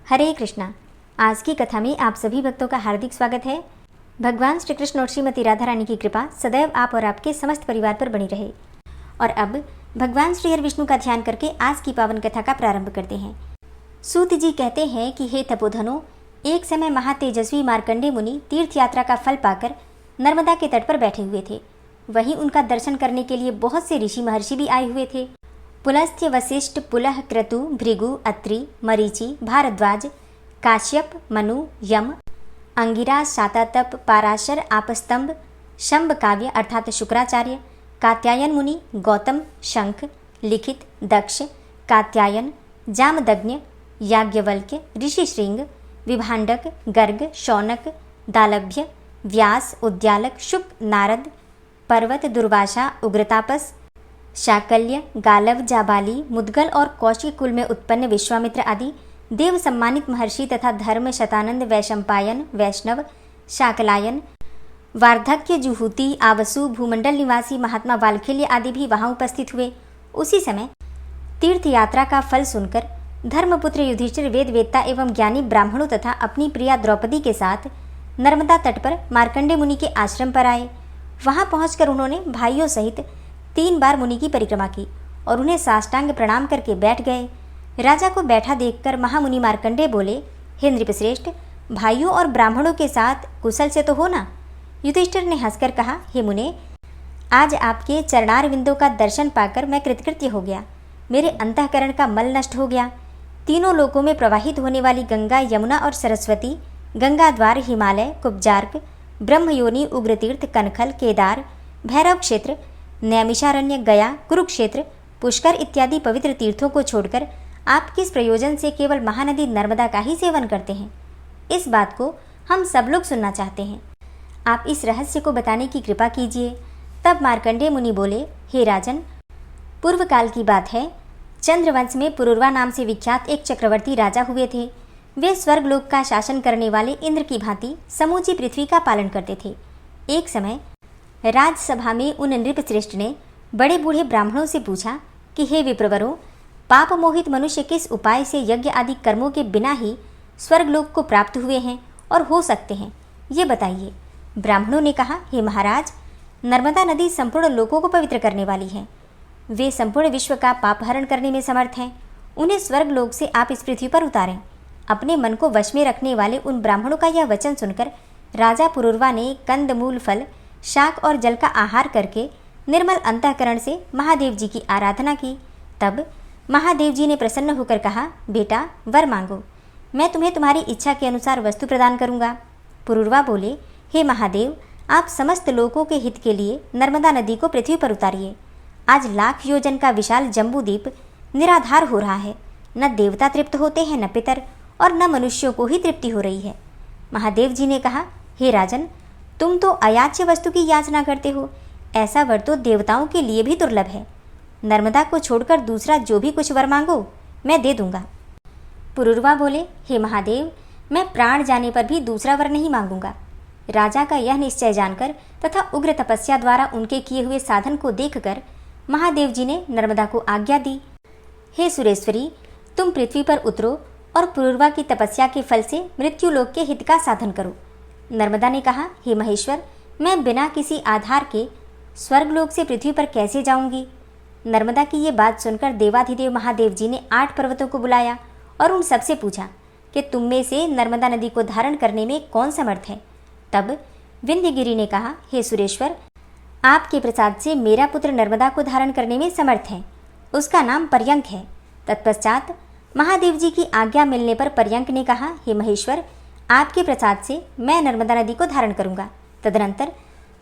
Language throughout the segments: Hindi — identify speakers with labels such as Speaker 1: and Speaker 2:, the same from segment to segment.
Speaker 1: हरे कृष्णा। आज की कथा में आप सभी भक्तों का हार्दिक स्वागत है। भगवान श्री कृष्ण और श्रीमती राधा रानी की कृपा सदैव आप और आपके समस्त परिवार पर बनी रहे। और अब भगवान श्री हरि विष्णु का ध्यान करके आज की पावन कथा का प्रारंभ करते हैं। सूत जी कहते हैं कि हे तपोधनो, एक समय महातेजस्वी मार्कंडेय मुनि तीर्थ यात्रा का फल पाकर नर्मदा के तट पर बैठे हुए थे। वहीं उनका दर्शन करने के लिए बहुत से ऋषि महर्षि भी आए हुए थे। पुलस्त्य, वशिष्ठ, पुलह, क्रतु, भृगु, अत्रि, मरीचि, भारद्वाज, काश्यप, मनु, यम, अंगिराज, शातातप, पाराशर, आपस्तंभ, शंभ काव्य अर्थात शुक्राचार्य, कात्यायन मुनि, गौतम, शंख, लिखित, दक्ष, कात्यायन, जामदग्न्य, याज्ञवल्क्य, ऋषि श्रृंग, विभांडक, गर्ग, शौनक, दालभ्य, व्यास, उद्यालक, शुक, नारद, पर्वत, दुर्वासा, उग्रतापस, शाकल्य, गालव, जाबाली, मुद्गल और कौशिक कुल में उत्पन्न विश्वामित्र आदि देव सम्मानित महर्षि तथा धर्म, शतानंद, वैशंपायन, वैष्णव, शाकलायन, वार्धक्य, जुहूति, आवसु, भूमंडल निवासी महात्मा वाल्खिल्य आदि भी वहां उपस्थित हुए। उसी समय तीर्थ यात्रा का फल सुनकर धर्मपुत्र युधिष्ठिर वेद वेत्ता एवं ज्ञानी ब्राह्मणों तथा अपनी प्रिया द्रौपदी के साथ नर्मदा तट पर मार्कंडेय मुनि के आश्रम पर आए। वहां पहुंचकर उन्होंने भाइयों सहित 3 बार मुनि की परिक्रमा की और उन्हें साष्टांग प्रणाम करके बैठ गए। राजा को बैठा देखकर महामुनि मार्कंडेय बोले, हे नृपश्रेष्ठ, भाइयों और ब्राह्मणों के साथ कुशल से तो हो ना? युधिष्ठिर ने हंसकर कहा, हे मुने, आज आपके चरणार विंदों का दर्शन पाकर मैं कृतकृत्य हो गया। मेरे अंतःकरण का मल नष्ट हो गया। तीनों लोकों में प्रवाहित होने वाली गंगा, यमुना और सरस्वती, गंगा द्वार, हिमालय, कुब्जार्क, ब्रह्मयोनि, उग्रतीर्थ, कनखल, केदार, भैरव क्षेत्र, नैमिषारण्य, गया, कुरुक्षेत्र, पुष्कर इत्यादि पवित्र तीर्थों को छोड़कर आप किस प्रयोजन से केवल महानदी नर्मदा का ही सेवन करते हैं? इस बात को हम सब लोग सुनना चाहते हैं। आप इस रहस्य को बताने की कृपा कीजिए। तब मार्कंडेय मुनि बोले, हे राजन, पूर्व काल की बात है। चंद्रवंश में पुरुरवा नाम से विख्यात एक चक्रवर्ती राजा हुए थे। वे स्वर्गलोक का शासन करने वाले इंद्र की भांति समूची पृथ्वी का पालन करते थे। एक समय राजसभा में उन नृपश्रेष्ठ ने बड़े बूढ़े ब्राह्मणों से पूछा कि हे विप्रवरों, पाप मोहित मनुष्य किस उपाय से यज्ञ आदि कर्मों के बिना ही स्वर्गलोक को प्राप्त हुए हैं और हो सकते हैं, ये बताइए। ब्राह्मणों ने कहा, हे महाराज, नर्मदा नदी संपूर्ण लोकों को पवित्र करने वाली है। वे संपूर्ण विश्व का पापहरण करने में समर्थ हैं। उन्हें स्वर्गलोक से आप इस पृथ्वी पर उतारें। अपने मन को वश में रखने वाले उन ब्राह्मणों का यह वचन सुनकर राजा पुरुरवा ने कंद, मूल, फल, शाक और जल का आहार करके निर्मल अंतःकरण से महादेव जी की आराधना की। तब महादेव जी ने प्रसन्न होकर कहा, बेटा, वर मांगो, मैं तुम्हें तुम्हारी इच्छा के अनुसार वस्तु प्रदान करूंगा। पुरुरवा बोले, हे महादेव, आप समस्त लोगों के हित के लिए नर्मदा नदी को पृथ्वी पर उतारिए। आज लाख योजन का विशाल जम्बूद्वीप निराधार हो रहा है। न देवता तृप्त होते हैं, न पितर, और न मनुष्यों को ही तृप्ति हो रही है। महादेव जी ने कहा, हे राजन, तुम तो अयाच्य वस्तु की याचना करते हो। ऐसा वर तो देवताओं के लिए भी दुर्लभ है। नर्मदा को छोड़कर दूसरा जो भी कुछ वर मांगो मैं दे दूंगा। पुरुरवा बोले, हे महादेव, मैं प्राण जाने पर भी दूसरा वर नहीं मांगूंगा। राजा का यह निश्चय जानकर तथा उग्र तपस्या द्वारा उनके किए हुए साधन को देखकर महादेव जी ने नर्मदा को आज्ञा दी, हे सुरेश्वरी, तुम पृथ्वी पर उतरो और पुरुरवा की तपस्या के फल से मृत्युलोक के हित का साधन करो। नर्मदा ने कहा, हे महेश्वर, मैं बिना किसी आधार के स्वर्गलोक से पृथ्वी पर कैसे जाऊंगी? नर्मदा की ये बात सुनकर देवाधिदेव महादेव जी ने 8 पर्वतों को बुलाया और उन सबसे पूछा कि तुम में से नर्मदा नदी को धारण करने में कौन समर्थ है? तब विंध्यगिरि ने कहा, हे सुरेश्वर, आपके प्रसाद से मेरा पुत्र नर्मदा को धारण करने में समर्थ है। उसका नाम पर्यंक है। तत्पश्चात महादेव जी की आज्ञा मिलने पर पर्यंक ने कहा, हे महेश्वर, आपके प्रसाद से मैं नर्मदा नदी को धारण करूंगा। तदनंतर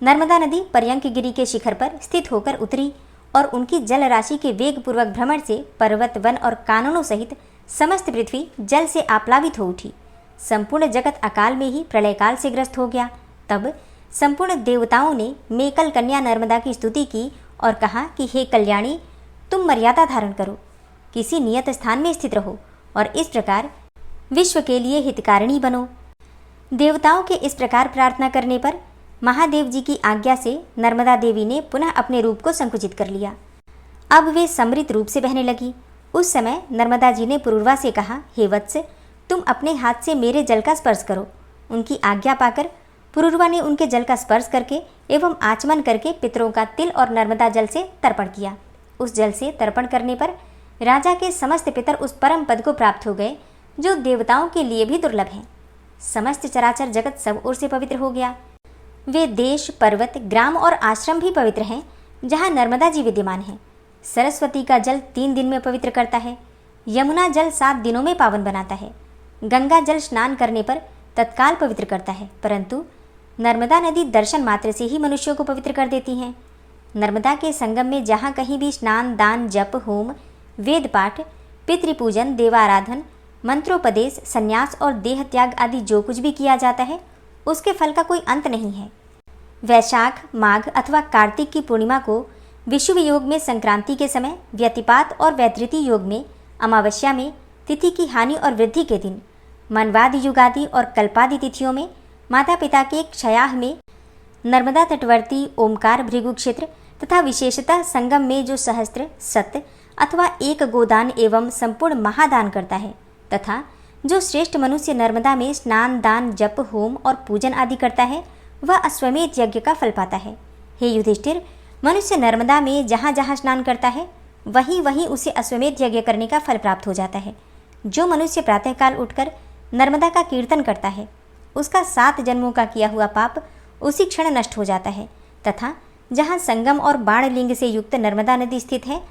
Speaker 1: नर्मदा नदी पर्यंक गिरी के शिखर पर स्थित होकर उतरी और उनकी जल राशि के वेगपूर्वक भ्रमण से पर्वत, वन और काननों सहित समस्त पृथ्वी जल से आप्लावित हो उठी। संपूर्ण जगत अकाल में ही प्रलय काल से ग्रस्त हो गया। तब संपूर्ण देवताओं ने मेकल कन्या नर्मदा की स्तुति की और कहा कि हे कल्याणी, तुम मर्यादा धारण करो, किसी नियत स्थान में स्थित रहो और इस प्रकार विश्व के लिए हितकारिणी बनो। देवताओं के इस प्रकार प्रार्थना करने पर महादेव जी की आज्ञा से नर्मदा देवी ने पुनः अपने रूप को संकुचित कर लिया। अब वे समृद्ध रूप से बहने लगी। उस समय नर्मदा जी ने पुरुरवा से कहा, हे वत्स, तुम अपने हाथ से मेरे जल का स्पर्श करो। उनकी आज्ञा पाकर पुरुरवा ने उनके जल का स्पर्श करके एवं आचमन करके पितरों का तिल और नर्मदा जल से तर्पण किया। उस जल से तर्पण करने पर राजा के समस्त पितर उस परम पद को प्राप्त हो गए जो देवताओं के लिए भी दुर्लभ है। समस्त चराचर जगत सब ओर से पवित्र हो गया। वे देश, पर्वत, ग्राम और आश्रम भी पवित्र हैं जहाँ नर्मदा जी विद्यमान हैं। सरस्वती का जल 3 दिन में पवित्र करता है। यमुना जल 7 दिनों में पावन बनाता है। गंगा जल स्नान करने पर तत्काल पवित्र करता है, परंतु नर्मदा नदी दर्शन मात्र से ही मनुष्यों को पवित्र कर देती हैं। नर्मदा के संगम में जहाँ कहीं भी स्नान, दान, जप, होम, वेद पाठ, पितृपूजन, देवाराधन, मंत्रोपदेश, संन्यास और देह त्याग आदि जो कुछ भी किया जाता है उसके फल का कोई अंत नहीं है। वैशाख, माघ अथवा कार्तिक की पूर्णिमा को विषुव योग में संक्रांति के समय, व्यतिपात और वैधृति योग में अमावस्या में, तिथि की हानि और वृद्धि के दिन, मनवादि युगादि और कल्पादि तिथियों में, माता पिता के क्षयाह में, नर्मदा तटवर्ती ओमकार भृगु क्षेत्र तथा विशेषतः संगम में जो सहस्त्र, सत अथवा एक गोदान एवं संपूर्ण महादान करता है, तथा जो श्रेष्ठ मनुष्य नर्मदा में स्नान, दान, जप, होम और पूजन आदि करता है वह अश्वमेध यज्ञ का फल पाता है। हे युधिष्ठिर, मनुष्य नर्मदा में जहाँ जहाँ स्नान करता है वहीं वहीं उसे अश्वमेध यज्ञ करने का फल प्राप्त हो जाता है। जो मनुष्य प्रातःकाल उठकर नर्मदा का कीर्तन करता है उसका 7 जन्मों का किया हुआ पाप उसी क्षण नष्ट हो जाता है, तथा जहाँ संगम और बाणलिंग से युक्त नर्मदा नदी स्थित है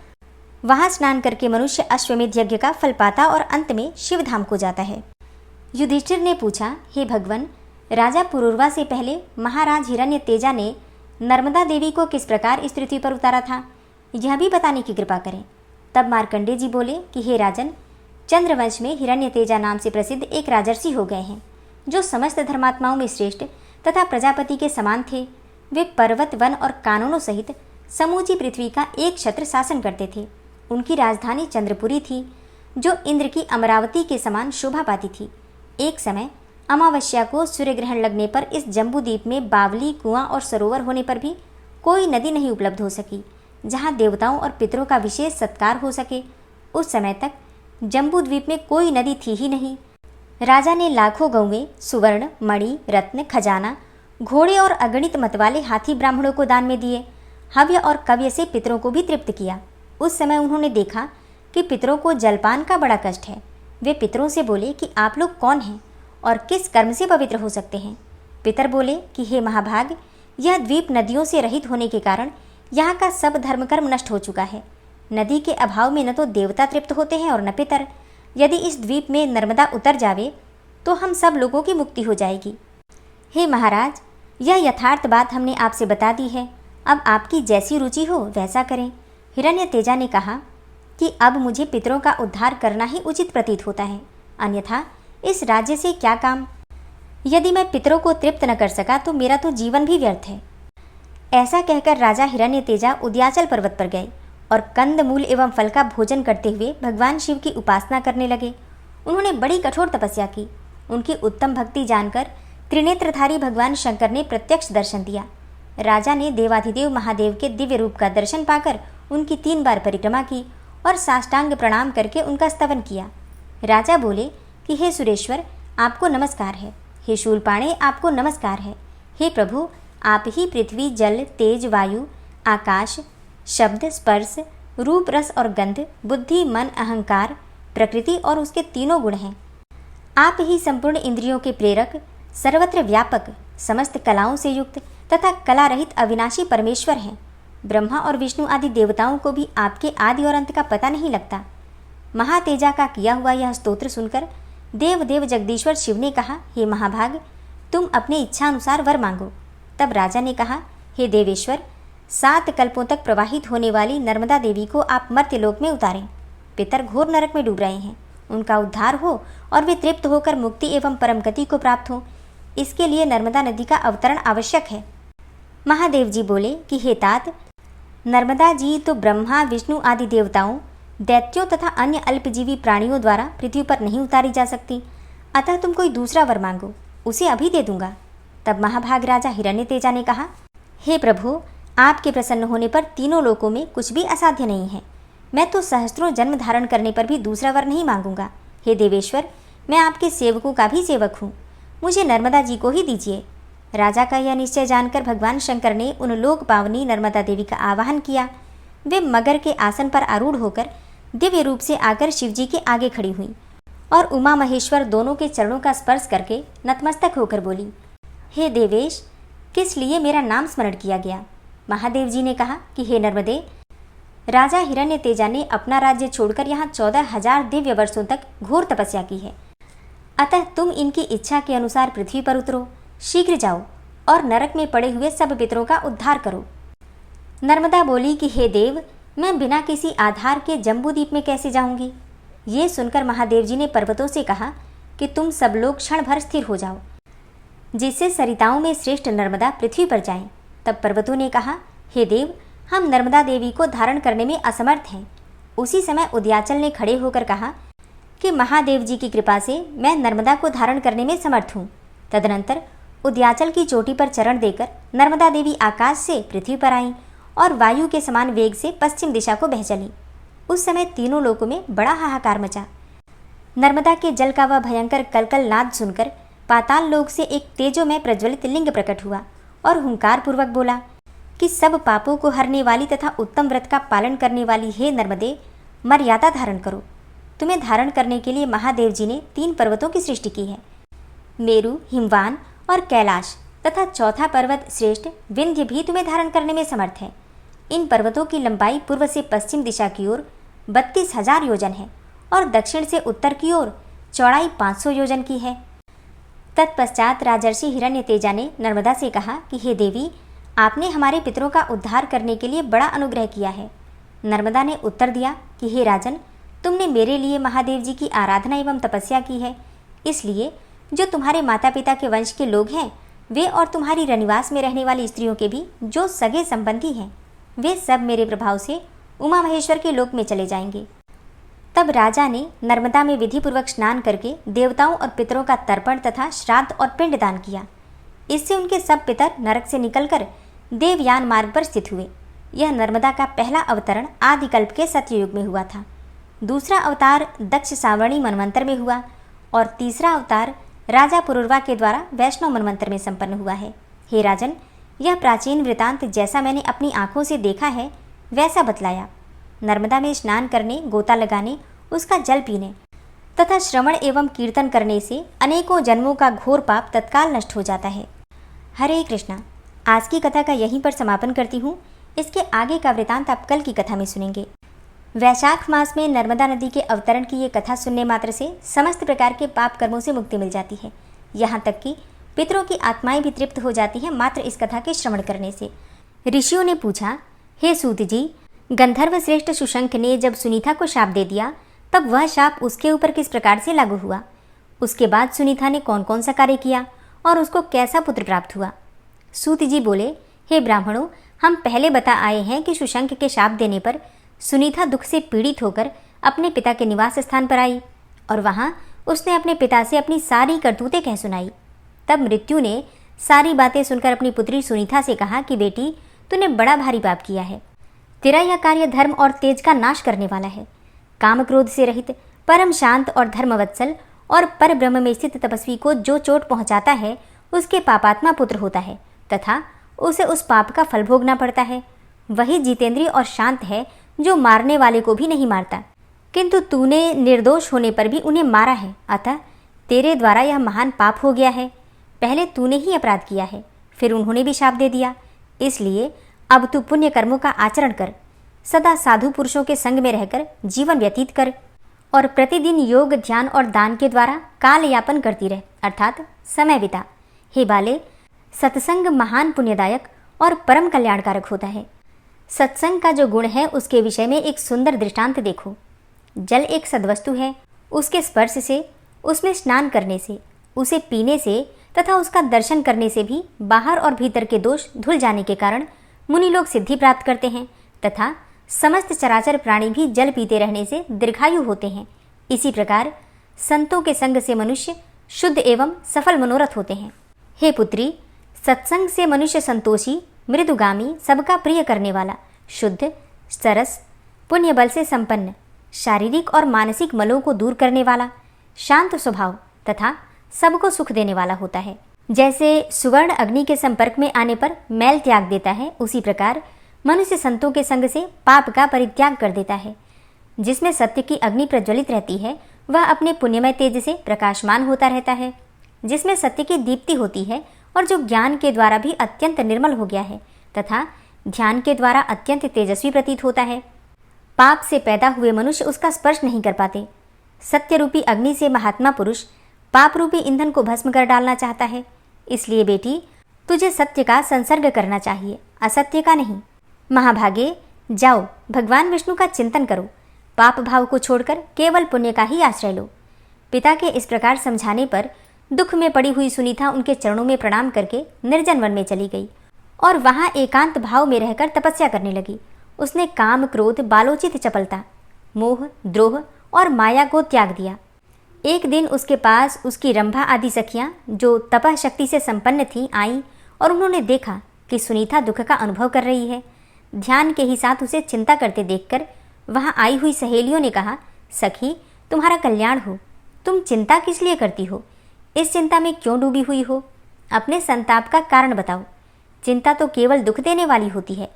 Speaker 1: वहाँ स्नान करके मनुष्य अश्वमेध यज्ञ का फल पाता और अंत में शिवधाम को जाता है। युधिष्ठिर ने पूछा, हे भगवन, राजा पुरुरवा से पहले महाराज हिरण्यतेजा ने नर्मदा देवी को किस प्रकार इस पृथ्वी पर उतारा था, यह भी बताने की कृपा करें। तब मार्कंडेय जी बोले कि हे राजन, चंद्रवंश में हिरण्यतेजा नाम से प्रसिद्ध एक राजर्षि हो गए हैं जो समस्त धर्मात्माओं में श्रेष्ठ तथा प्रजापति के समान थे। वे पर्वत, वन और कानूनों सहित समूची पृथ्वी का एक छत्र शासन करते थे। उनकी राजधानी चंद्रपुरी थी जो इंद्र की अमरावती के समान शोभा पाती थी। एक समय अमावस्या को सूर्य ग्रहण लगने पर इस जम्बूद्वीप में बावली, कुआं और सरोवर होने पर भी कोई नदी नहीं उपलब्ध हो सकी जहाँ देवताओं और पितरों का विशेष सत्कार हो सके। उस समय तक जम्बूद्वीप में कोई नदी थी ही नहीं। राजा ने लाखों गौएं, सुवर्ण, मणि, रत्न, खजाना, घोड़े और अगणित मतवाले हाथी ब्राह्मणों को दान में दिए। हव्य और कव्य से पितरों को भी तृप्त किया। उस समय उन्होंने देखा कि पितरों को जलपान का बड़ा कष्ट है। वे पितरों से बोले कि आप लोग कौन हैं और किस कर्म से पवित्र हो सकते हैं। पितर बोले कि हे महाभाग, यह द्वीप नदियों से रहित होने के कारण यहाँ का सब धर्मकर्म नष्ट हो चुका है। नदी के अभाव में न तो देवता तृप्त होते हैं और न पितर। यदि इस द्वीप में नर्मदा उतर जावे तो हम सब लोगों की मुक्ति हो जाएगी। हे महाराज, यह यथार्थ बात हमने आपसे बता दी है। अब आपकी जैसी रुचि हो वैसा करें। हिरण्यतेजा ने कहा कि अब मुझे पितरों का उद्धार करना ही उचित प्रतीत होता है, अन्यथा इस राज्य से क्या काम। यदि मैं पितरों को तृप्त न कर सका तो मेरा तो जीवन भी व्यर्थ है। ऐसा कहकर राजा हिरण्यतेजा उद्याचल पर्वत पर गए और कंद मूल एवं फल का भोजन करते हुए भगवान शिव की उपासना करने लगे। उन्होंने बड़ी कठोर तपस्या की। उनकी उत्तम भक्ति जानकर त्रिनेत्रधारी भगवान शंकर ने प्रत्यक्ष दर्शन दिया। राजा ने देवाधिदेव महादेव के दिव्य रूप का दर्शन पाकर उनकी 3 बार परिक्रमा की और साष्टांग प्रणाम करके उनका स्तवन किया। राजा बोले कि हे सुरेश्वर, आपको नमस्कार है। हे शूलपाणे, आपको नमस्कार है। हे प्रभु, आप ही पृथ्वी, जल, तेज, वायु, आकाश, शब्द, स्पर्श, रूप, रस और गंध, बुद्धि, मन, अहंकार, प्रकृति और उसके तीनों गुण हैं। आप ही संपूर्ण इंद्रियों के प्रेरक, सर्वत्र व्यापक, समस्त कलाओं से युक्त तथा कला रहित अविनाशी परमेश्वर हैं। ब्रह्मा और विष्णु आदि देवताओं को भी आपके आदि और अंत का पता नहीं लगता। महातेजा का किया हुआ यह स्तोत्र सुनकर देव जगदीश्वर शिव ने कहा, हे महाभाग, तुम अपने इच्छा अनुसार वर मांगो। तब राजा ने कहा, हे देवेश्वर, 7 कल्पों तक प्रवाहित होने वाली नर्मदा देवी को आप मर्त्यलोक में उतारें। पितर घोर नरक में डूब रहे हैं, उनका उद्धार हो और वे तृप्त होकर मुक्ति एवं परम गति को प्राप्त हो। इसके लिए नर्मदा नदी का अवतरण आवश्यक है। महादेव जी बोले कि हे तात, नर्मदा जी तो ब्रह्मा, विष्णु आदि देवताओं, दैत्यों तथा अन्य अल्पजीवी प्राणियों द्वारा पृथ्वी पर नहीं उतारी जा सकती, अतः तुम कोई दूसरा वर मांगो, उसे अभी दे दूंगा। तब महाभाग राजा हिरण्यतेजा ने कहा, हे प्रभु, आपके प्रसन्न होने पर तीनों लोकों में कुछ भी असाध्य नहीं है। मैं तो सहस्त्रों जन्म धारण करने पर भी दूसरा वर नहीं मांगूंगा। हे देवेश्वर, मैं आपके सेवकों का भी सेवक हूँ, मुझे नर्मदा जी को ही दीजिए। राजा का यह निश्चय जानकर भगवान शंकर ने उन लोक पावनी नर्मदा देवी का आवाहन किया। वे मगर के आसन पर आरूढ़ होकर दिव्य रूप से आकर शिवजी के आगे खड़ी हुई और उमा महेश्वर दोनों के चरणों का स्पर्श करके नतमस्तक होकर बोली, हे देवेश, किस लिए मेरा नाम स्मरण किया गया? महादेव जी ने कहा कि हे नर्मदे, राजा हिरण्य तेजा ने अपना राज्य छोड़कर यहाँ 14,000 दिव्य वर्षों तक घोर तपस्या की है। अतः तुम इनकी इच्छा के अनुसार पृथ्वी पर उतरो, शीघ्र जाओ और नरक में पड़े हुए सब पितरों का उद्धार करो। नर्मदा बोली कि हे देव, मैं बिना किसी आधार के जम्बूद्वीप में कैसे जाऊंगी? ये सुनकर महादेव जी ने पर्वतों से कहा कि तुम सब लोग क्षण भर स्थिर हो जाओ, जिससे सरिताओं में श्रेष्ठ नर्मदा पृथ्वी पर जाएं। तब पर्वतों ने कहा, हे देव, हम नर्मदा देवी को धारण करने में असमर्थ हैं। उसी समय उदयाचल ने खड़े होकर कहा कि महादेव जी की कृपा से मैं नर्मदा को धारण करने में समर्थ हूँ। तदनंतर उदयाचल की चोटी पर चरण देकर नर्मदा देवी आकाश से पृथ्वी पर आईं और वायु के समान वेग से पश्चिम दिशा को बह चली। उस समय तीनों लोकों में बड़ा हाहाकार मचा। नर्मदा के जल का वह भयंकर कलकल नाद सुनकर पाताल लोक से एक तेजोमय प्रज्वलित लिंग प्रकट हुआ और हुंकार पूर्वक बोला कि सब पापों को हरने वाली तथा उत्तम व्रत का पालन करने वाली हे नर्मदे, मर्यादा धारण करो। तुम्हें धारण करने के लिए महादेव जी ने 3 पर्वतों की सृष्टि की है, मेरु, हिमवान और कैलाश, तथा चौथा पर्वत श्रेष्ठ विंध्य भी तुम्हें धारण करने में समर्थ है। इन पर्वतों की लंबाई पूर्व से पश्चिम दिशा की ओर 32,000 योजन है और दक्षिण से उत्तर की ओर चौड़ाई 500 योजन की है। तत्पश्चात राजर्षि हिरण्य तेजा ने नर्मदा से कहा कि हे देवी, आपने हमारे पितरों का उद्धार करने के लिए बड़ा अनुग्रह किया है। नर्मदा ने उत्तर दिया कि हे राजन, तुमने मेरे लिए महादेव जी की आराधना एवं तपस्या की है, इसलिए जो तुम्हारे माता पिता के वंश के लोग हैं, वे और तुम्हारी रनिवास में रहने वाली स्त्रियों के भी जो सगे संबंधी हैं, वे सब मेरे प्रभाव से उमा महेश्वर के लोक में चले जाएंगे। तब राजा ने नर्मदा में विधिपूर्वक स्नान करके देवताओं और पितरों का तर्पण तथा श्राद्ध और पिंडदान किया। इससे उनके सब पितर नरक से निकलकर देवयान मार्ग पर स्थित हुए। यह नर्मदा का पहला अवतरण आदिकल्प के सत्ययुग में हुआ था। दूसरा अवतार दक्ष सावर्णी मनवंतर में हुआ और तीसरा अवतार राजा पुरुरवा के द्वारा वैष्णव मनवंतर में संपन्न हुआ है। हे राजन, यह प्राचीन वृतांत जैसा मैंने अपनी आंखों से देखा है वैसा बतलाया। नर्मदा में स्नान करने, गोता लगाने, उसका जल पीने तथा श्रवण एवं कीर्तन करने से अनेकों जन्मों का घोर पाप तत्काल नष्ट हो जाता है। हरे कृष्णा। आज की कथा का यहीं पर समापन करती हूँ। इसके आगे का वृतांत आप कल की कथा में सुनेंगे। वैशाख मास में नर्मदा नदी के अवतरण की ये कथा सुनने मात्र से समस्त प्रकार के पाप कर्मों से मुक्ति मिल जाती है। यहाँ तक कि पितरों की आत्माएं भी तृप्त हो जाती हैं मात्र इस कथा के श्रवण करने से। ऋषियों ने पूछा, हे सूत जी, गंधर्व श्रेष्ठ सुशंख ने जब सुनीता को शाप दे दिया तब वह शाप उसके ऊपर किस प्रकार से लागू हुआ? उसके बाद सुनीता ने कौन कौन सा कार्य किया और उसको कैसा पुत्र प्राप्त हुआ? सूत जी बोले, हे ब्राह्मणों, हम पहले बता आए हैं कि सुशंख के शाप देने पर सुनीता दुख से पीड़ित होकर अपने पिता के निवास स्थान पर आई और वहाँ उसने अपने पिता से अपनी सारी करतूतें कह सुनाई। तब मृत्यु ने सारी बातें सुनकर अपनी पुत्री सुनीता से कहा कि बेटी, तूने बड़ा भारी पाप किया है। तेरा यह कार्य धर्म और तेज का नाश करने वाला है। काम क्रोध से रहित, परम शांत और धर्मवत्सल और पर ब्रह्म में स्थित तपस्वी को जो चोट पहुंचाता है उसके पापात्मा पुत्र होता है तथा उसे उस पाप का फल भोगना पड़ता है। वही जितेंद्रिय और शांत है जो मारने वाले को भी नहीं मारता, किंतु तूने निर्दोष होने पर भी उन्हें मारा है, अतः तेरे द्वारा यह महान पाप हो गया है। पहले तूने ही अपराध किया है, फिर उन्होंने भी शाप दे दिया, इसलिए अब तू पुण्य कर्मों का आचरण कर, सदा साधु पुरुषों के संग में रहकर जीवन व्यतीत कर और प्रतिदिन योग, ध्यान और दान के द्वारा काल यापन करती रह, अर्थात समय बिता। हे बाले, सत्संग महान पुण्यदायक और परम कल्याणकारक होता है। सत्संग का जो गुण है उसके विषय में एक सुंदर दृष्टांत देखो। जल एक सद्वस्तु है, उसके स्पर्श से, उसमें स्नान करने से, उसे पीने से तथा उसका दर्शन करने से भी बाहर और भीतर के दोष धुल जाने के कारण मुनि लोग सिद्धि प्राप्त करते हैं तथा समस्त चराचर प्राणी भी जल पीते रहने से दीर्घायु होते हैं। इसी प्रकार संतों के संग से मनुष्य शुद्ध एवं सफल मनोरथ होते हैं। हे पुत्री, सत्संग से मनुष्य संतोषी, मृदुगामी, सबका प्रिय करने वाला, शुद्ध, सरस, पुण्य बल से संपन्न, शारीरिक और मानसिक मलों को दूर करने वाला, शांत स्वभाव तथा सबको सुख देने वाला होता है। जैसे सुवर्ण अग्नि के संपर्क में आने पर मैल त्याग देता है, उसी प्रकार मनुष्य संतों के संग से पाप का परित्याग कर देता है। जिसमें सत्य की अग्नि प्रज्वलित रहती है वह अपने पुण्यमय तेज से प्रकाशमान होता रहता है। जिसमें सत्य की दीप्ति होती है और जो ज्ञान के द्वारा भी अत्यंत निर्मल हो गया है तथा ध्यान के द्वारा अत्यंत तेजस्वी प्रतीत होता है। पाप से पैदा हुए मनुष्य उसका स्पर्श नहीं कर पाते। सत्य रूपी अग्नि से महात्मा पुरुष पाप रूपी ईंधन को भस्म कर डालना चाहता है। इसलिए बेटी, तुझे सत्य का संसर्ग करना चाहिए, असत्य का नहीं। महाभागे, जाओ भगवान विष्णु का चिंतन करो, पाप भाव को छोड़कर केवल पुण्य का ही आश्रय लो। पिता के इस प्रकार समझाने पर दुख में पड़ी हुई सुनीता उनके चरणों में प्रणाम करके निर्जन वन में चली गई और वहां एकांत भाव में रहकर तपस्या करने लगी। उसने काम, क्रोध, बालोचित चपलता, मोह, द्रोह और माया को त्याग दिया। एक दिन उसके पास उसकी रंभा आदि सखियां जो तपः शक्ति से संपन्न थीं आईं और उन्होंने देखा कि सुनीता दुख का अनुभव कर रही है। ध्यान के ही साथ उसे चिंता करते देखकर वहां आई हुई सहेलियों ने कहा, सखी, तुम्हारा कल्याण हो, तुम चिंता किस लिए करती हो? इस चिंता में क्यों डूबी हुई हो? अपने संताप का कारण बताओ। चिंता तो केवल दुख देने वाली होती है।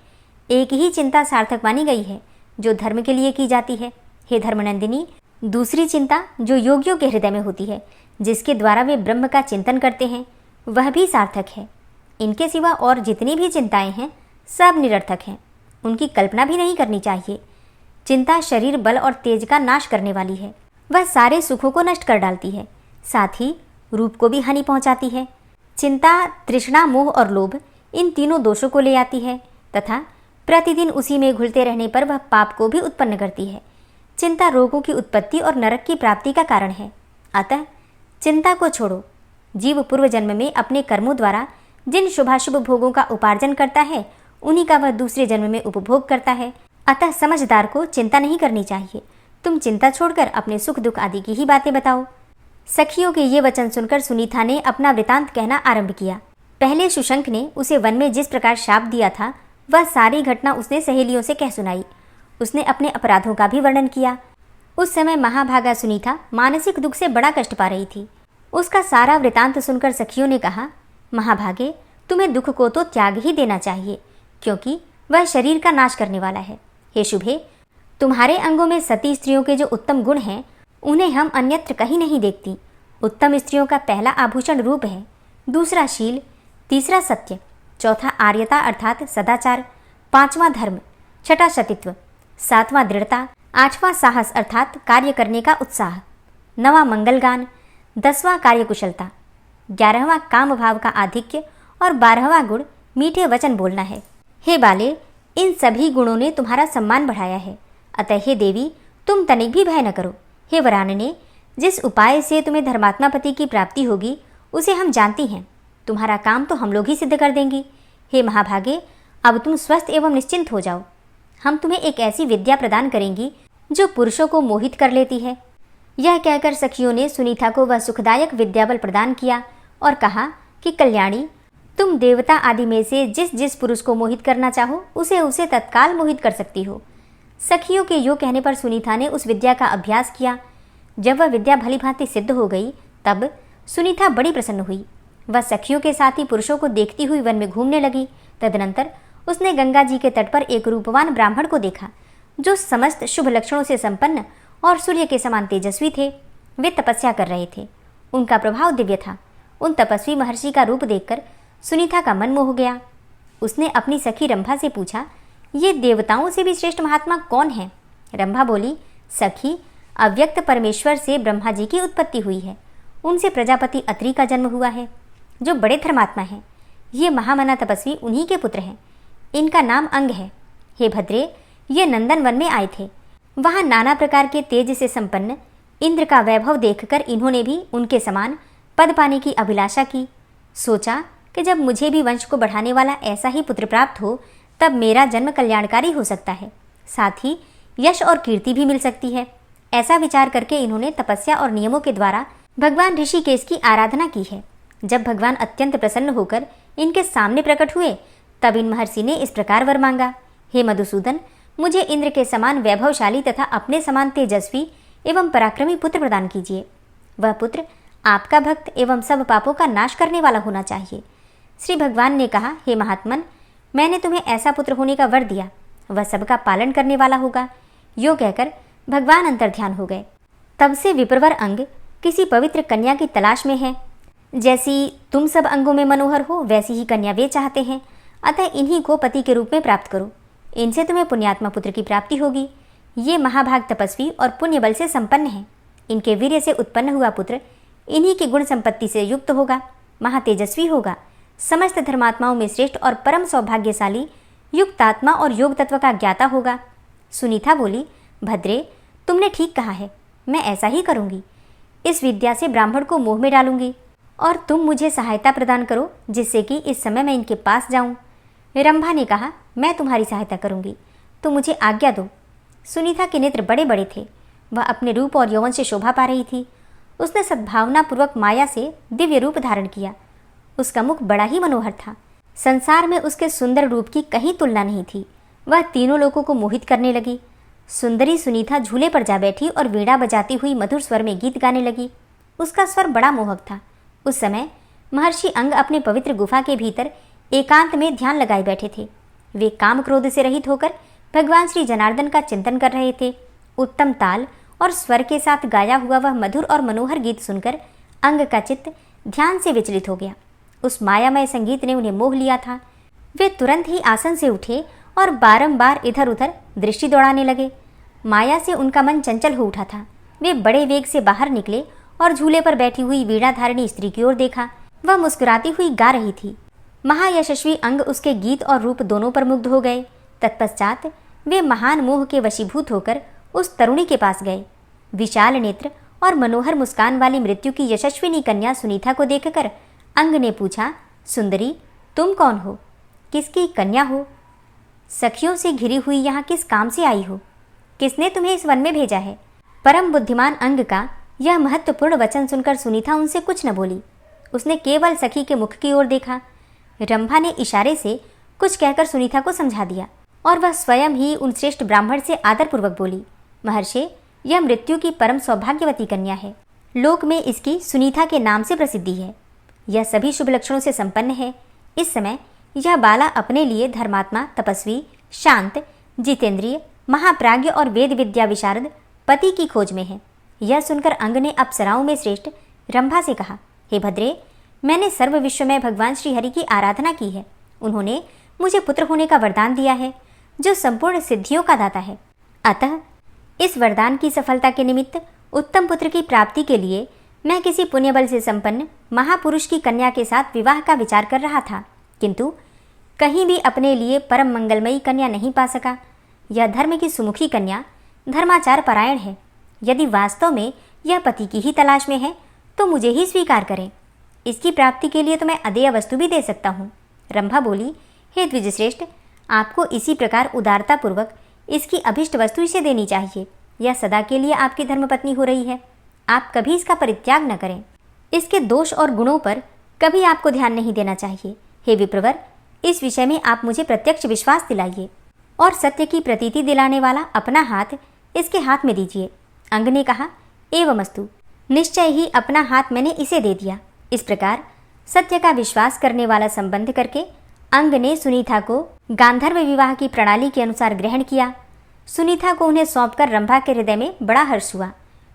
Speaker 1: एक ही चिंता सार्थक मानी गई है जो धर्म के लिए की जाती है। हे धर्मनंदिनी, दूसरी चिंता जो योगियों के हृदय में होती है, जिसके द्वारा वे ब्रह्म का चिंतन करते हैं, वह भी सार्थक है। इनके सिवा और जितनी भी चिंताएं हैं सब निरर्थक हैं, उनकी कल्पना भी नहीं करनी चाहिए। चिंता शरीर बल और तेज का नाश करने वाली है। वह सारे सुखों को नष्ट कर डालती है, साथ ही रूप को भी हानि पहुंचाती है। चिंता, तृष्णा, मोह और लोभ इन तीनों दोषों को ले आती है तथा प्रतिदिन उसी में घुलते रहने पर वह पाप को भी उत्पन्न करती है। चिंता रोगों की उत्पत्ति और नरक की प्राप्ति का कारण है। अतः चिंता को छोड़ो। जीव पूर्व जन्म में अपने कर्मों द्वारा जिन शुभाशुभ भोगों का उपार्जन करता है, उन्हीं का वह दूसरे जन्म में उपभोग करता है। अतः समझदार को चिंता नहीं करनी चाहिए। तुम चिंता छोड़कर अपने सुख दुख आदि की ही बातें बताओ। सखियों के ये वचन सुनकर सुनीता ने अपना वृतांत कहना आरंभ किया। पहले शुशंक ने उसे वन में जिस प्रकार शाप दिया था, वह सारी घटना उसने सहेलियों से कह सुनाई। उसने अपने अपराधों का भी वर्णन किया। उस समय महाभागा सुनीता मानसिक दुख से बड़ा कष्ट पा रही थी। उसका सारा वृतांत सुनकर सखियों ने कहा, महाभागे, तुम्हें दुख को तो त्याग ही देना चाहिए, क्योंकि वह शरीर का नाश करने वाला है। हे शुभे, तुम्हारे अंगों में सती स्त्रियों के जो उत्तम गुण हैं, उन्हें हम अन्यत्र कहीं नहीं देखती। उत्तम स्त्रियों का पहला आभूषण रूप है, दूसरा शील, तीसरा सत्य, चौथा आर्यता अर्थात सदाचार, पांचवां धर्म, छठा सतीत्व, सातवां दृढ़ता, आठवां साहस अर्थात कार्य करने का उत्साह, नवां मंगलगान, 10वां कार्यकुशलता, 11वां काम भाव का आधिक्य और 12वां गुण मीठे वचन बोलना है। हे बाले, इन सभी गुणों ने तुम्हारा सम्मान बढ़ाया है। अतः हे देवी, तुम तनिक भी भय न करो। हे वरानने, जिस उपाय से तुम्हें धर्मात्मा पति की प्राप्ति होगी उसे हम जानती हैं। तुम्हारा काम तो हम लोग ही सिद्ध कर देंगी। हे महाभागे, अब तुम स्वस्थ एवं निश्चिंत हो जाओ। हम तुम्हें एक ऐसी विद्या प्रदान करेंगी जो पुरुषों को मोहित कर लेती है। यह कहकर सखियों ने सुनीता को वह सुखदायक विद्याबल प्रदान किया और कहा कि कल्याणी, तुम देवता आदि में से जिस जिस पुरुष को मोहित करना चाहो उसे उसे तत्काल मोहित कर सकती हो। सखियों के योग कहने पर सुनीता ने उस विद्या का अभ्यास किया। जब वह विद्या भली भांति सिद्ध हो गई तब सुनीता बड़ी प्रसन्न हुई। वह सखियों के साथ ही पुरुषों को देखती हुई वन में घूमने लगी। तदनंतर उसने गंगा जी के तट पर एक रूपवान ब्राह्मण को देखा जो समस्त शुभ लक्षणों से संपन्न और सूर्य के समान तेजस्वी थे। वे तपस्या कर रहे थे। उनका प्रभाव दिव्य था। उन तपस्वी महर्षि का रूप देखकर सुनीता का मन मोह गया। उसने अपनी सखी रंभा से पूछा, ये देवताओं से भी श्रेष्ठ महात्मा कौन है? रंभा बोली, सखी, अव्यक्त परमेश्वर से ब्रह्मा जी की उत्पत्ति हुई है। उनसे प्रजापति अत्रि का जन्म हुआ है, जो बड़े धर्मात्मा हैं। ये महामना तपस्वी उन्हीं के पुत्र हैं। इनका नाम अंग है। हे भद्रे, ये नंदन वन में आए थे। वहाँ नाना प्रकार के तेज से संपन्न इंद्र का वैभव देखकर इन्होंने भी उनके समान पद पाने की अभिलाषा की। सोचा कि जब मुझे भी वंश को बढ़ाने वाला ऐसा ही पुत्र प्राप्त हो तब मेरा जन्म कल्याणकारी हो सकता है, साथ ही यश और कीर्ति भी मिल सकती है। ऐसा विचार करके इन्होंने तपस्या और नियमों के द्वारा भगवान ऋषिकेश की आराधना की है। जब भगवान अत्यंत प्रसन्न होकर इनके सामने प्रकट हुए तब इन महर्षि ने इस प्रकार वर मांगा, हे मधुसूदन, मुझे इंद्र के समान वैभवशाली तथा अपने समान तेजस्वी एवं पराक्रमी पुत्र प्रदान कीजिए। वह पुत्र आपका भक्त एवं सब पापों का नाश करने वाला होना चाहिए। श्री भगवान ने कहा, हे महात्मन, मैंने तुम्हें ऐसा पुत्र होने का वर दिया, वह सबका पालन करने वाला होगा। यो कहकर भगवान अंतर्ध्यान हो गए। तब से विप्रवर अंग किसी पवित्र कन्या की तलाश में है। जैसी तुम सब अंगों में मनोहर हो, वैसी ही कन्या वे चाहते हैं। अतः इन्हीं को पति के रूप में प्राप्त करो, इनसे तुम्हें पुण्यात्मा पुत्र की प्राप्ति होगी। ये महाभाग तपस्वी और पुण्य बल से संपन्न हैं। इनके वीर्य से उत्पन्न हुआ पुत्र इन्हीं की गुण संपत्ति से युक्त होगा, महातेजस्वी होगा, समस्त धर्मात्माओं में श्रेष्ठ और परम सौभाग्यशाली युक्तात्मा और योग तत्व का ज्ञाता होगा। सुनीता बोली, भद्रे, तुमने ठीक कहा है, मैं ऐसा ही करूंगी। इस विद्या से ब्राह्मण को मोह में डालूंगी और तुम मुझे सहायता प्रदान करो, जिससे कि इस समय मैं इनके पास जाऊं। रंभा ने कहा, मैं तुम्हारी सहायता करूंगी, तो मुझे आज्ञा दो। सुनीता के नेत्र बड़े बड़े थे। वह अपने रूप और यौवन से शोभा पा रही थी। उसने सद्भावनापूर्वक माया से दिव्य रूप धारण किया। उसका मुख बड़ा ही मनोहर था। संसार में उसके सुंदर रूप की कहीं तुलना नहीं थी। वह तीनों लोगों को मोहित करने लगी। सुंदरी सुनीता झूले पर जा बैठी और वीणा बजाती हुई मधुर स्वर में गीत गाने लगी। उसका स्वर बड़ा मोहक था। उस समय महर्षि अंग अपने पवित्र गुफा के भीतर एकांत में ध्यान लगाए बैठे थे। वे काम क्रोध से रहित होकर भगवान श्री जनार्दन का चिंतन कर रहे थे। उत्तम ताल और स्वर के साथ गाया हुआ वह मधुर और मनोहर गीत सुनकर अंग का चित्त ध्यान से विचलित हो गया। उस मायामय संगीत ने उन्हें मोह लिया था। वे तुरंत ही आसन से उठे और बारंबार इधर उधर दृष्टि दौड़ाने लगे। माया से उनका मन चंचल हो उठा था। वे बड़े वेग से बाहर निकले और झूले पर बैठी हुई वीणाधारिणी स्त्री की ओर देखा। वह मुस्कुराती हुई गा रही थी। महायशस्वी अंग उसके गीत और रूप दोनों पर मुग्ध हो गए। तत्पश्चात वे महान मोह के वशीभूत होकर उस तरुणी के पास गए। विशाल नेत्र और मनोहर मुस्कान वाली मृत्यु की यशस्विनी कन्या सुनीता को देखकर अंग ने पूछा, सुंदरी, तुम कौन हो? किसकी कन्या हो? सखियों से घिरी हुई यहाँ किस काम से आई हो? किसने तुम्हें इस वन में भेजा है? परम बुद्धिमान अंग का यह महत्वपूर्ण वचन सुनकर सुनीता उनसे कुछ न बोली। उसने केवल सखी के मुख की ओर देखा। रंभा ने इशारे से कुछ कहकर सुनीता को समझा दिया और वह स्वयं ही उन श्रेष्ठ ब्राह्मण से आदरपूर्वक बोली, महर्षि, यह मृत्यु की परम सौभाग्यवती कन्या है। लोक में इसकी सुनीता के नाम से प्रसिद्धि है। यह सभी शुभ लक्षणों से संपन्न है। इस समय यह बाला अपने लिए धर्मात्मा, तपस्वी, शांत, जितेंद्रिय, महाप्राज्ञ और वेद विद्या विशारद पति की खोज में है। यह सुनकर अंग ने अप्सराओं में श्रेष्ठ रंभा से कहा, हे भद्रे, मैंने सर्व विश्व में भगवान श्री हरि की आराधना की है। उन्होंने मुझे पुत्र होने का वरदान दिया है, जो संपूर्ण सिद्धियों का दाता है। अतः इस वरदान की सफलता के निमित्त उत्तम पुत्र की प्राप्ति के लिए मैं किसी पुण्य बल से संपन्न महापुरुष की कन्या के साथ विवाह का विचार कर रहा था, किंतु कहीं भी अपने लिए परम मंगलमयी कन्या नहीं पा सका। यह धर्म की सुमुखी कन्या धर्माचार परायण है। यदि वास्तव में यह पति की ही तलाश में है तो मुझे ही स्वीकार करें। इसकी प्राप्ति के लिए तो मैं अदेय वस्तु भी दे सकता हूँ। रंभा बोली, हे द्विजश्रेष्ठ, आपको इसी प्रकार उदारतापूर्वक इसकी अभिष्ट वस्तु इसे देनी चाहिए। यह सदा के लिए आपकी धर्मपत्नी हो रही है। आप कभी इसका परित्याग न करें। इसके दोष और गुणों पर कभी आपको ध्यान नहीं देना चाहिए। हे विप्रवर, इस विषय में आप मुझे प्रत्यक्ष विश्वास दिलाइए और सत्य की प्रतीति दिलाने वाला अपना हाथ इसके हाथ में दीजिए। अंग ने कहा, एवमस्तु, निश्चय ही अपना हाथ मैंने इसे दे दिया। इस प्रकार सत्य का विश्वास करने वाला संबंध करके अंग ने सुनीता को गांधर्व विवाह की प्रणाली के अनुसार ग्रहण किया। सुनीता को उन्हें सौंपकर रंभा के हृदय में बड़ा हर्ष हुआ।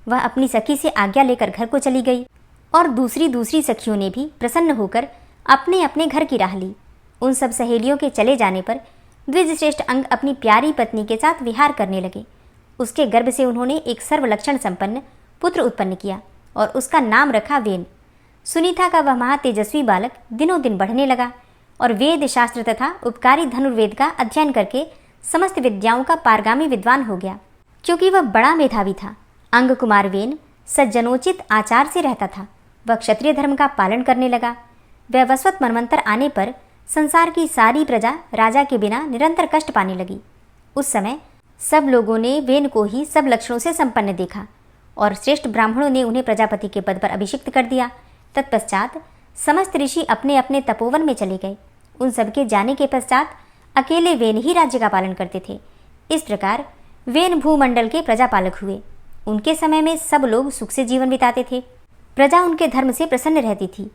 Speaker 1: वह अपनी सखी से आज्ञा लेकर घर को चली गई और दूसरी सखियों ने भी प्रसन्न होकर अपने अपने घर की राह ली। उन सब सहेलियों के चले जाने पर द्विजश्रेष्ठ अंग अपनी प्यारी पत्नी के साथ विहार करने लगे। उसके गर्भ से उन्होंने एक सर्वलक्षण संपन्न पुत्र उत्पन्न किया और उसका नाम रखा वेन। सुनीता का वह महातेजस्वी बालक दिनों दिन बढ़ने लगा और वेद शास्त्र तथा उपकारी धनुर्वेद का अध्ययन करके समस्त विद्याओं का पारगामी विद्वान हो गया। क्योंकि वह बड़ा मेधावी था, अंग कुमार वेन सज्जनोचित आचार से रहता था। वह क्षत्रिय धर्म का पालन करने लगा। वैवस्वत मनवंतर आने पर संसार की सारी प्रजा राजा के बिना निरंतर कष्ट पाने लगी। उस समय सब लोगों ने वेन को ही सब लक्षणों से संपन्न देखा और श्रेष्ठ ब्राह्मणों ने उन्हें प्रजापति के पद पर अभिषिक्त कर दिया। तत्पश्चात समस्त ऋषि अपने अपने तपोवन में चले गए। उन सबके जाने के पश्चात अकेले वेन ही राज्य का पालन करते थे। इस प्रकार वेन भूमंडल के प्रजापालक हुए। उनके समय में सब लोग सुख से जीवन बिताते थे। प्रजा उनके धर्म से प्रसन्न रहती थी।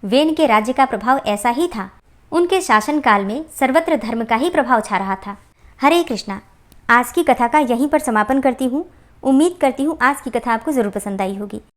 Speaker 1: वेन के राज्य का प्रभाव ऐसा ही था। उनके शासनकाल में सर्वत्र धर्म का ही प्रभाव छा रहा था। हरे कृष्णा। आज की कथा का यहीं पर समापन करती हूँ। उम्मीद करती हूँ आज की कथा आपको ज़रूर पसंद आई होगी।